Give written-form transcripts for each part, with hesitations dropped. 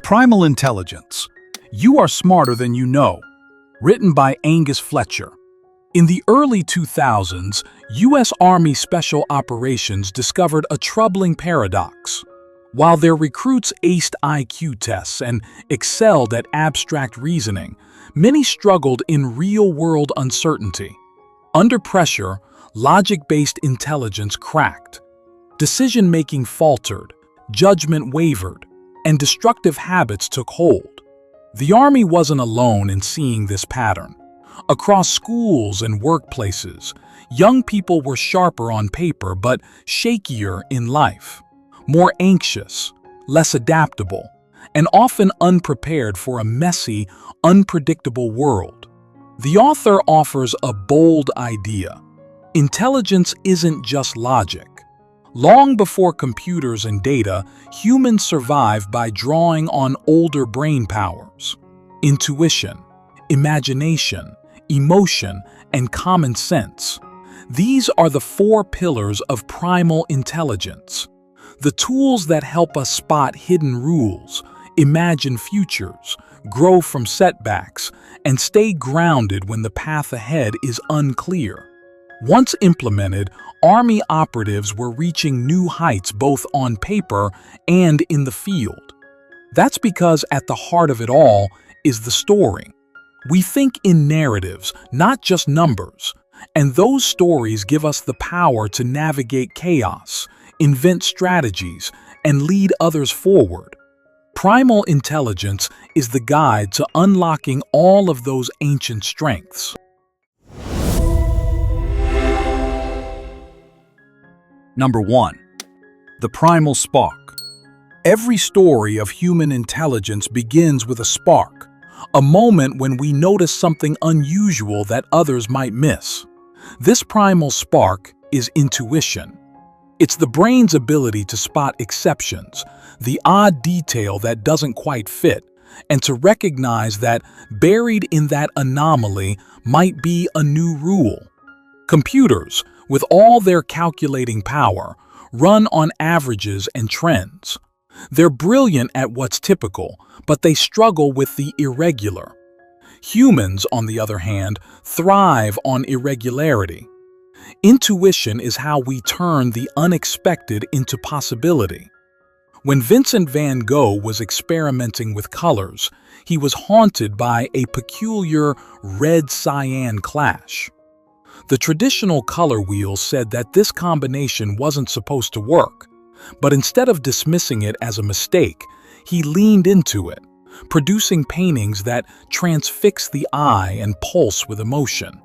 Primal Intelligence. You Are Smarter Than You Know. Written by Angus Fletcher. In the early 2000s, U.S. Army Special Operations discovered a troubling paradox. While their recruits aced IQ tests and excelled at abstract reasoning, many struggled in real-world uncertainty. Under pressure, logic-based intelligence cracked. Decision-making faltered, judgment wavered, and destructive habits took hold. The Army wasn't alone in seeing this pattern. Across schools and workplaces, young people were sharper on paper but shakier in life, more anxious, less adaptable, and often unprepared for a messy, unpredictable world. The author offers a bold idea. Intelligence isn't just logic. Long before computers and data, humans survived by drawing on older brain powers. Intuition, imagination, emotion, and common sense. These are the four pillars of primal intelligence. The tools that help us spot hidden rules, imagine futures, grow from setbacks, and stay grounded when the path ahead is unclear. Once implemented, Army operatives were reaching new heights both on paper and in the field. That's because at the heart of it all is the story. We think in narratives, not just numbers, and those stories give us the power to navigate chaos, invent strategies, and lead others forward. Primal Intelligence is the guide to unlocking all of those ancient strengths. Number 1. The Primal Spark. Every story of human intelligence begins with a spark, a moment when we notice something unusual that others might miss. This primal spark is intuition. It's the brain's ability to spot exceptions, the odd detail that doesn't quite fit, and to recognize that buried in that anomaly might be a new rule. Computers, with all their calculating power, run on averages and trends. They're brilliant at what's typical, but they struggle with the irregular. Humans, on the other hand, thrive on irregularity. Intuition is how we turn the unexpected into possibility. When Vincent van Gogh was experimenting with colors, he was haunted by a peculiar red-cyan clash. The traditional color wheel said that this combination wasn't supposed to work, but instead of dismissing it as a mistake, he leaned into it, producing paintings that transfix the eye and pulse with emotion.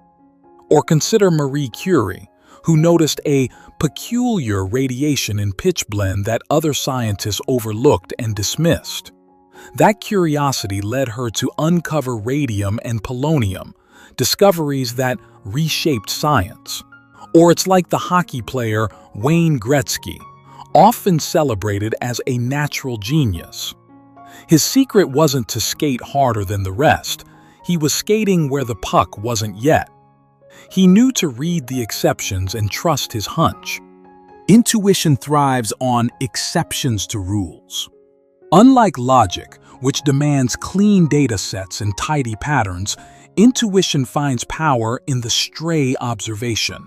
Or consider Marie Curie, who noticed a peculiar radiation in pitchblende that other scientists overlooked and dismissed. That curiosity led her to uncover radium and polonium, discoveries that reshaped science. Or it's like the hockey player Wayne Gretzky, often celebrated as a natural genius. His secret wasn't to skate harder than the rest. He was skating where the puck wasn't yet. He knew to read the exceptions and trust his hunch. Intuition thrives on exceptions to rules. Unlike logic, which demands clean data sets and tidy patterns, intuition finds power in the stray observation.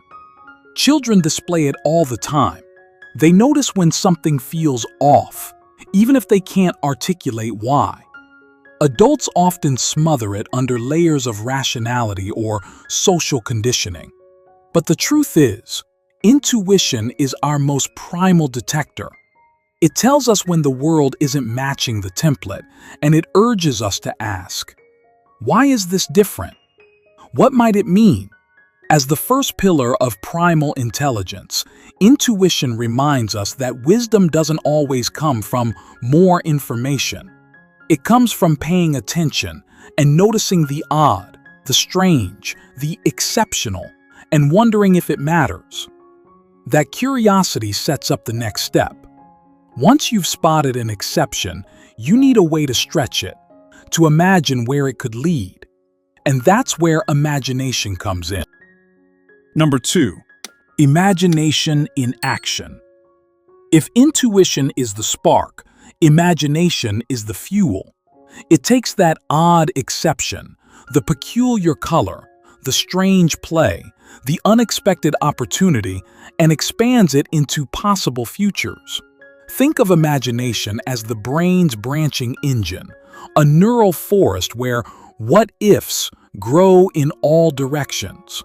Children display it all the time. They notice when something feels off, even if they can't articulate why. Adults often smother it under layers of rationality or social conditioning. But the truth is, intuition is our most primal detector. It tells us when the world isn't matching the template, and it urges us to ask, why is this different? What might it mean? As the first pillar of primal intelligence, intuition reminds us that wisdom doesn't always come from more information. It comes from paying attention and noticing the odd, the strange, the exceptional, and wondering if it matters. That curiosity sets up the next step. Once you've spotted an exception, you need a way to stretch it, to imagine where it could lead. And that's where imagination comes in. Number 2. Imagination in action. If intuition is the spark, Imagination is the fuel. It takes that odd exception, the peculiar color, the strange play, the unexpected opportunity, and expands it into possible futures. Think of imagination as the brain's branching engine, a neural forest where what-ifs grow in all directions.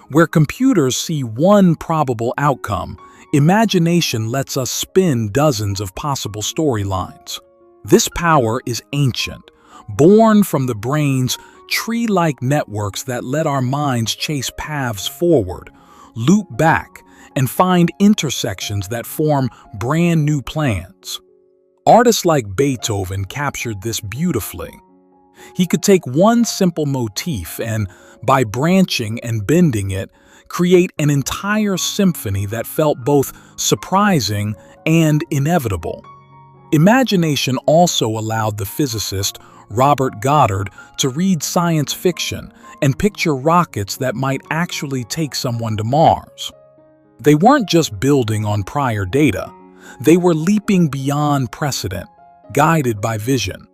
Where computers see one probable outcome, imagination lets us spin dozens of possible storylines. This power is ancient, born from the brain's tree-like networks that let our minds chase paths forward, loop back, and find intersections that form brand new plans. Artists like Beethoven captured this beautifully. He could take one simple motif and, by branching and bending it, create an entire symphony that felt both surprising and inevitable. Imagination also allowed the physicist Robert Goddard to read science fiction and picture rockets that might actually take someone to Mars. They weren't just building on prior data, they were leaping beyond precedent, guided by vision.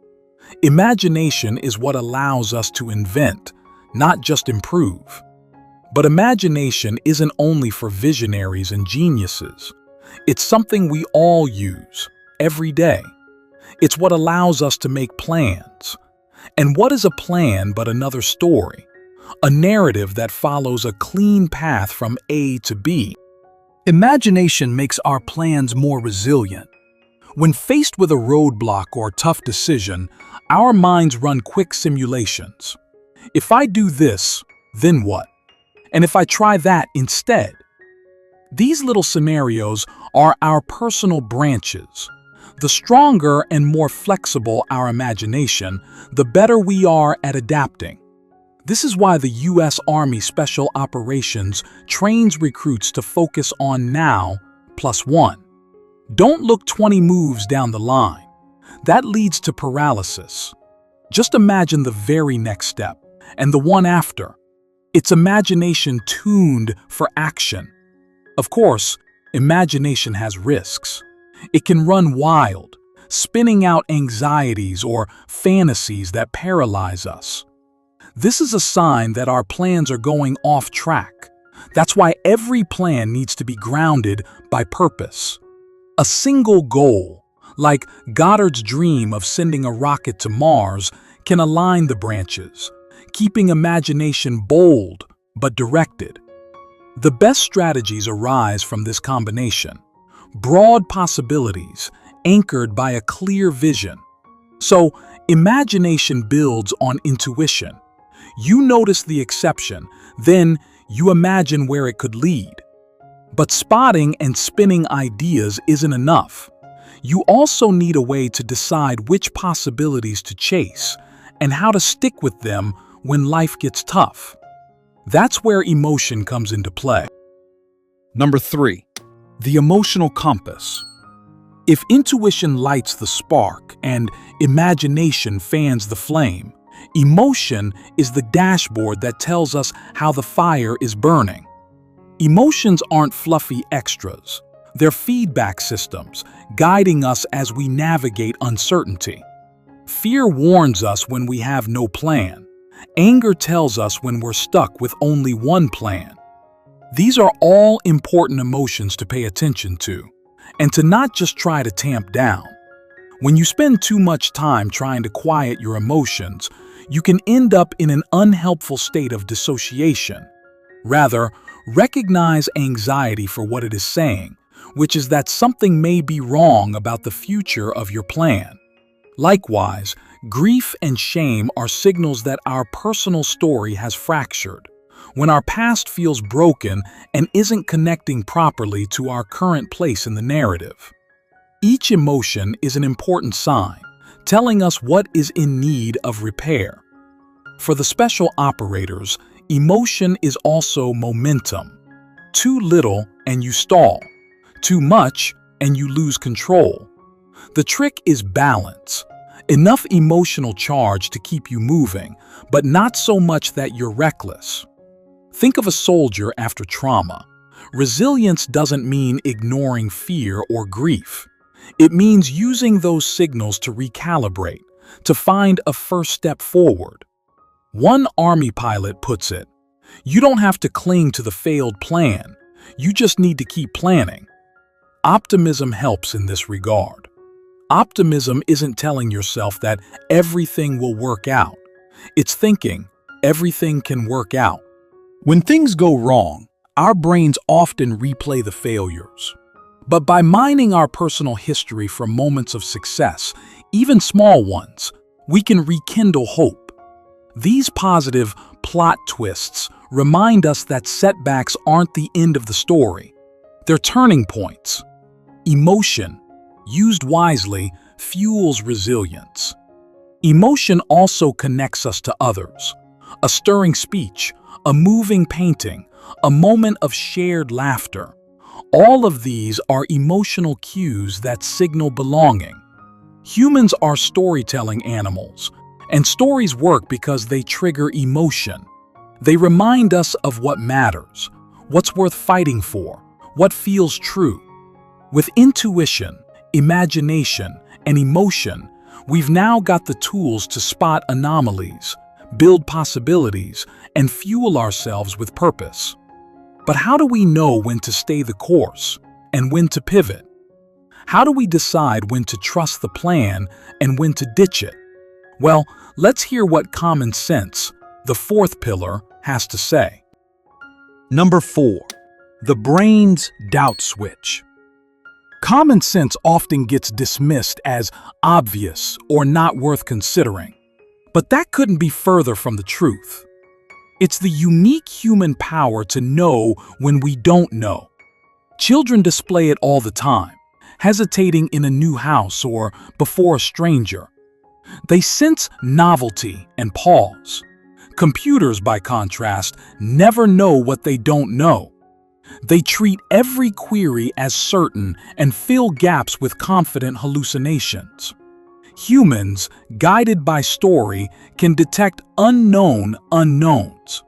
Imagination is what allows us to invent, not just improve. But imagination isn't only for visionaries and geniuses. It's something we all use, every day. It's what allows us to make plans. And what is a plan but another story? A narrative that follows a clean path from A to B. Imagination makes our plans more resilient. When faced with a roadblock or tough decision, our minds run quick simulations. If I do this, then what? And if I try that instead? These little scenarios are our personal branches. The stronger and more flexible our imagination, the better we are at adapting. This is why the U.S. Army Special Operations trains recruits to focus on now +1. Don't look 20 moves down the line. That leads to paralysis. Just imagine the very next step, and the one after. It's imagination tuned for action. Of course, imagination has risks. It can run wild, spinning out anxieties or fantasies that paralyze us. This is a sign that our plans are going off track. That's why every plan needs to be grounded by purpose. A single goal, like Goddard's dream of sending a rocket to Mars, can align the branches, keeping imagination bold but directed. The best strategies arise from this combination. Broad possibilities, anchored by a clear vision. So, imagination builds on intuition. You notice the exception, then you imagine where it could lead. But spotting and spinning ideas isn't enough. You also need a way to decide which possibilities to chase and how to stick with them when life gets tough. That's where emotion comes into play. Number 3. The emotional compass. If intuition lights the spark and imagination fans the flame, emotion is the dashboard that tells us how the fire is burning. Emotions aren't fluffy extras. They're feedback systems, guiding us as we navigate uncertainty. Fear warns us when we have no plan. Anger tells us when we're stuck with only one plan. These are all important emotions to pay attention to, and to not just try to tamp down. When you spend too much time trying to quiet your emotions, you can end up in an unhelpful state of dissociation. Rather, recognize anxiety for what it is saying, which is that something may be wrong about the future of your plan. Likewise, grief and shame are signals that our personal story has fractured, when our past feels broken and isn't connecting properly to our current place in the narrative. Each emotion is an important sign, telling us what is in need of repair. For the special operators, emotion is also momentum. Too little and you stall. Too much and you lose control. The trick is balance. Enough emotional charge to keep you moving, but not so much that you're reckless. Think of a soldier after trauma. Resilience doesn't mean ignoring fear or grief. It means using those signals to recalibrate, to find a first step forward. One Army pilot puts it, "You don't have to cling to the failed plan. You just need to keep planning." Optimism helps in this regard. Optimism isn't telling yourself that everything will work out. It's thinking everything can work out. When things go wrong, our brains often replay the failures. But by mining our personal history for moments of success, even small ones, we can rekindle hope. These positive plot twists remind us that setbacks aren't the end of the story. They're turning points. Emotion, used wisely, fuels resilience. Emotion also connects us to others. A stirring speech, a moving painting, a moment of shared laughter. All of these are emotional cues that signal belonging. Humans are storytelling animals, and stories work because they trigger emotion. They remind us of what matters, what's worth fighting for, what feels true. With intuition, imagination, and emotion, we've now got the tools to spot anomalies, build possibilities, and fuel ourselves with purpose. But how do we know when to stay the course and when to pivot? How do we decide when to trust the plan and when to ditch it? Well, let's hear what common sense, the fourth pillar, has to say. Number 4. The brain's doubt switch. Common sense often gets dismissed as obvious or not worth considering. But that couldn't be further from the truth. It's the unique human power to know when we don't know. Children display it all the time, hesitating in a new house or before a stranger. They sense novelty and pause. Computers, by contrast, never know what they don't know. They treat every query as certain and fill gaps with confident hallucinations. Humans, guided by story, can detect unknown unknowns.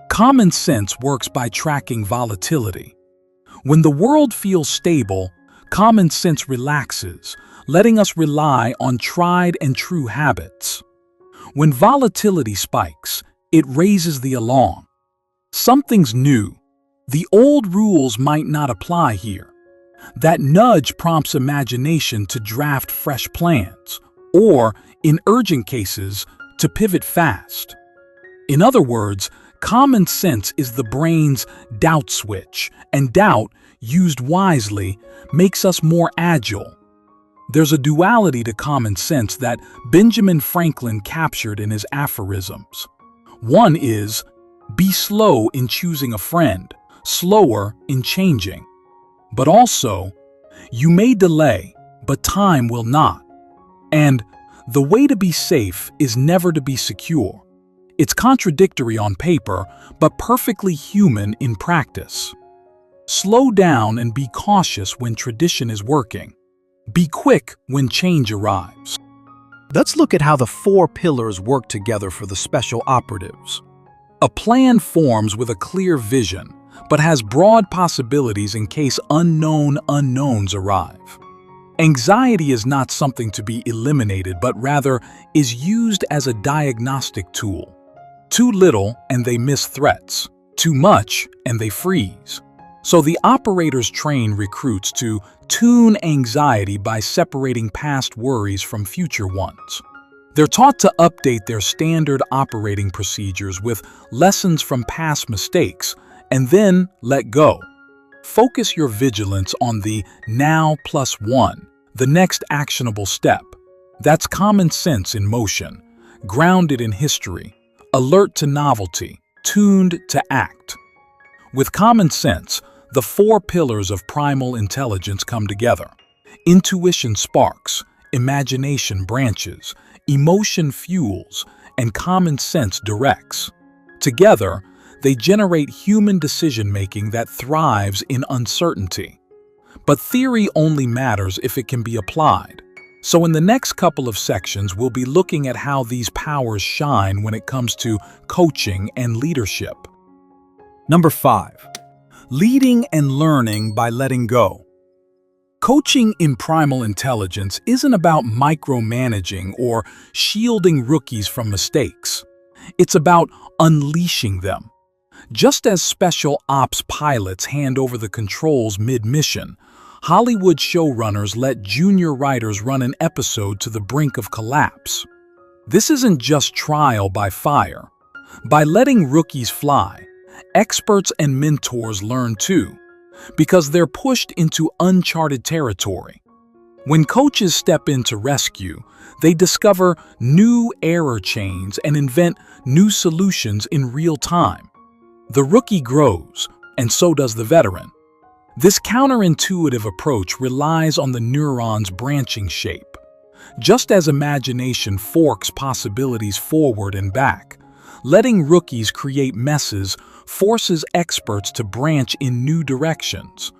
Common sense works by tracking volatility. When the world feels stable, common sense relaxes, letting us rely on tried and true habits. When volatility spikes, it raises the alarm. Something's new. The old rules might not apply here. That nudge prompts imagination to draft fresh plans, or, in urgent cases, to pivot fast. In other words, common sense is the brain's doubt switch, and doubt, used wisely, makes us more agile. There's a duality to common sense that Benjamin Franklin captured in his aphorisms. One is, be slow in choosing a friend, slower in changing. But also, you may delay, but time will not. And the way to be safe is never to be secure. It's contradictory on paper, but perfectly human in practice. Slow down and be cautious when tradition is working. Be quick when change arrives. Let's look at how the 4 pillars work together for the special operatives. A plan forms with a clear vision, but has broad possibilities in case unknown unknowns arrive. Anxiety is not something to be eliminated, but rather is used as a diagnostic tool. Too little and they miss threats. Too much and they freeze. So the operators train recruits to tune anxiety by separating past worries from future ones. They're taught to update their standard operating procedures with lessons from past mistakes, and then let go. Focus your vigilance on the now +1, the next actionable step. That's common sense in motion, grounded in history, alert to novelty, tuned to act. With common sense, the 4 pillars of primal intelligence come together. Intuition sparks, imagination branches, emotion fuels, and common sense directs. Together, they generate human decision-making that thrives in uncertainty. But theory only matters if it can be applied. So in the next couple of sections, we'll be looking at how these powers shine when it comes to coaching and leadership. Number 5. Leading and learning by letting go. Coaching in Primal Intelligence isn't about micromanaging or shielding rookies from mistakes. It's about unleashing them. Just as special ops pilots hand over the controls mid-mission, Hollywood showrunners let junior writers run an episode to the brink of collapse. This isn't just trial by fire. By letting rookies fly, experts and mentors learn too, because they're pushed into uncharted territory. When coaches step in to rescue, they discover new error chains and invent new solutions in real time. The rookie grows, and so does the veteran. This counterintuitive approach relies on the neuron's branching shape. Just as imagination forks possibilities forward and back, letting rookies create messes forces experts to branch in new directions.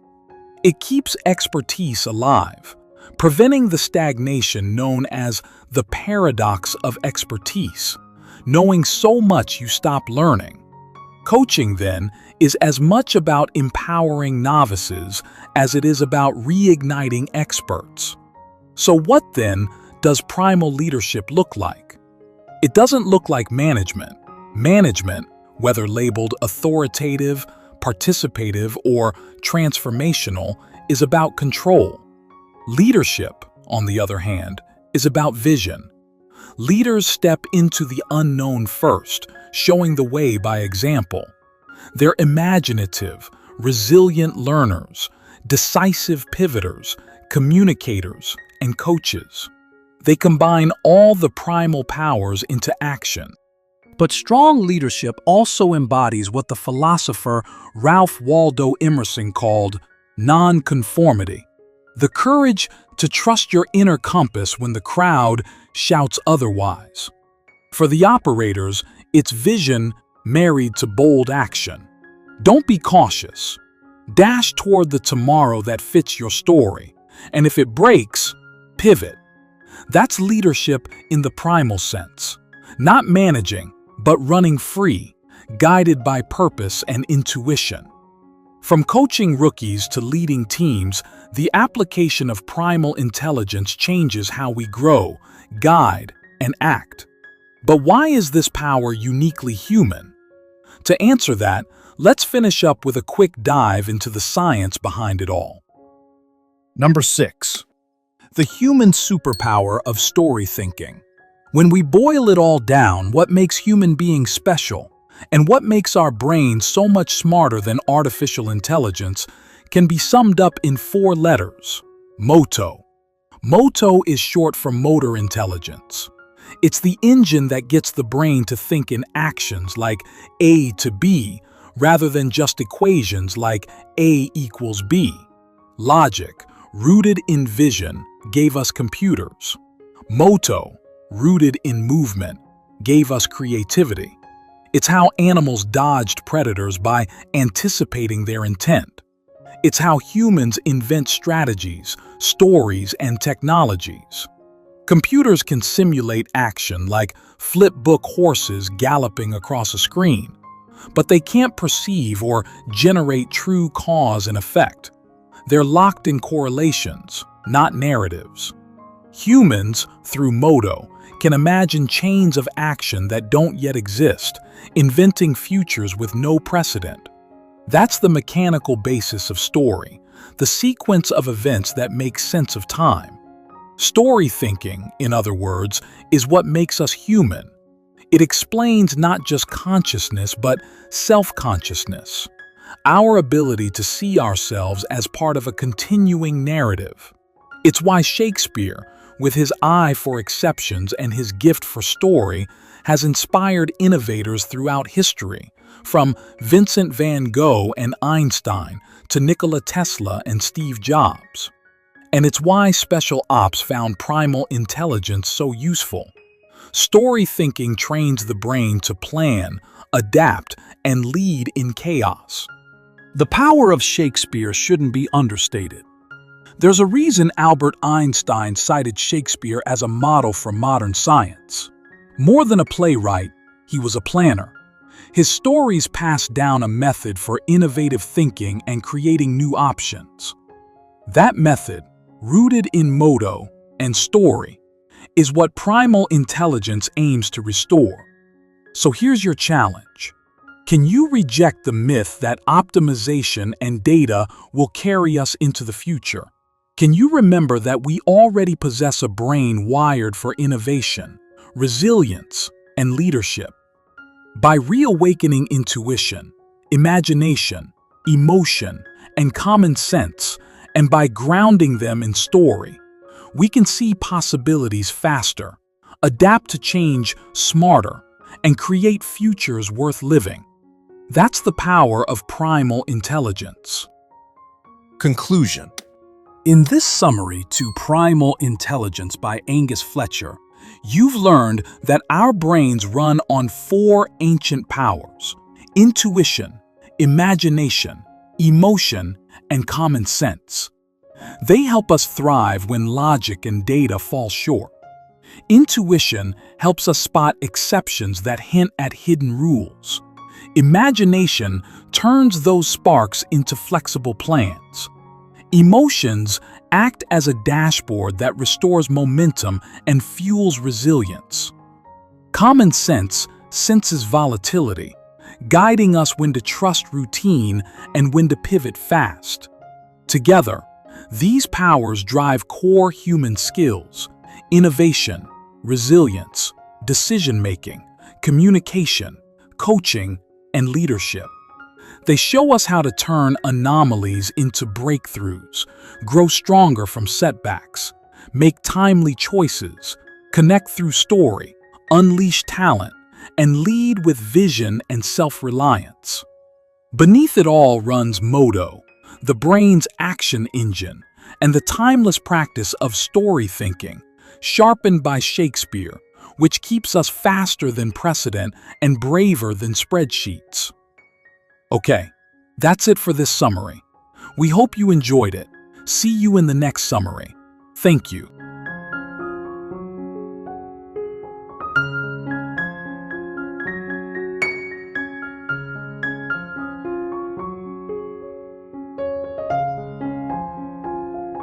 It keeps expertise alive, preventing the stagnation known as the paradox of expertise, knowing so much you stop learning. Coaching, then, is as much about empowering novices as it is about reigniting experts. So what, then, does primal leadership look like? It doesn't look like management. Management, whether labeled authoritative, participative, or transformational, is about control. Leadership, on the other hand, is about vision. Leaders step into the unknown first, showing the way by example. They're imaginative, resilient learners, decisive pivoters, communicators, and coaches. They combine all the primal powers into action. But strong leadership also embodies what the philosopher Ralph Waldo Emerson called nonconformity, the courage to trust your inner compass when the crowd shouts otherwise. For the operators, it's vision married to bold action. Don't be cautious. Dash toward the tomorrow that fits your story, and if it breaks, pivot. That's leadership in the primal sense, not managing, but running free, guided by purpose and intuition. From coaching rookies to leading teams, the application of primal intelligence changes how we grow, guide, and act. But why is this power uniquely human? To answer that, let's finish up with a quick dive into the science behind it all. Number 6. The human superpower of story thinking. When we boil it all down, what makes human beings special, and what makes our brains so much smarter than artificial intelligence, can be summed up in 4 letters: MOTO. MOTO is short for motor intelligence. It's the engine that gets the brain to think in actions like A to B, rather than just equations like A equals B. Logic, rooted in vision, gave us computers. MOTO, rooted in movement, gave us creativity. It's how animals dodged predators by anticipating their intent. It's how humans invent strategies, stories, and technologies. Computers can simulate action like flip-book horses galloping across a screen, but they can't perceive or generate true cause and effect. They're locked in correlations, not narratives. Humans, through MOTO, can imagine chains of action that don't yet exist, inventing futures with no precedent. That's the mechanical basis of story, the sequence of events that makes sense of time. Story thinking, in other words, is what makes us human. It explains not just consciousness, but self-consciousness, our ability to see ourselves as part of a continuing narrative. It's why Shakespeare, with his eye for exceptions and his gift for story, has inspired innovators throughout history, from Vincent van Gogh and Einstein to Nikola Tesla and Steve Jobs. And it's why Special Ops found primal intelligence so useful. Story thinking trains the brain to plan, adapt, and lead in chaos. The power of Shakespeare shouldn't be understated. There's a reason Albert Einstein cited Shakespeare as a model for modern science. More than a playwright, he was a planner. His stories passed down a method for innovative thinking and creating new options. That method, rooted in motto and story, is what Primal Intelligence aims to restore. So here's your challenge. Can you reject the myth that optimization and data will carry us into the future? Can you remember that we already possess a brain wired for innovation, resilience, and leadership? By reawakening intuition, imagination, emotion, and common sense, and by grounding them in story, we can see possibilities faster, adapt to change smarter, and create futures worth living. That's the power of primal intelligence. Conclusion. In this summary to Primal Intelligence by Angus Fletcher, you've learned that our brains run on 4 ancient powers: intuition, imagination, emotion, and common sense. They help us thrive when logic and data fall short. Intuition helps us spot exceptions that hint at hidden rules. Imagination turns those sparks into flexible plans. Emotions act as a dashboard that restores momentum and fuels resilience. Common sense senses volatility, guiding us when to trust routine and when to pivot fast. Together, these powers drive core human skills: innovation, resilience, decision-making, communication, coaching, and leadership. They show us how to turn anomalies into breakthroughs, grow stronger from setbacks, make timely choices, connect through story, unleash talent, and lead with vision and self-reliance. Beneath it all runs motto, the brain's action engine, and the timeless practice of story thinking, sharpened by Shakespeare, which keeps us faster than precedent and braver than spreadsheets. Okay, that's it for this summary. We hope you enjoyed it. See you in the next summary. Thank you.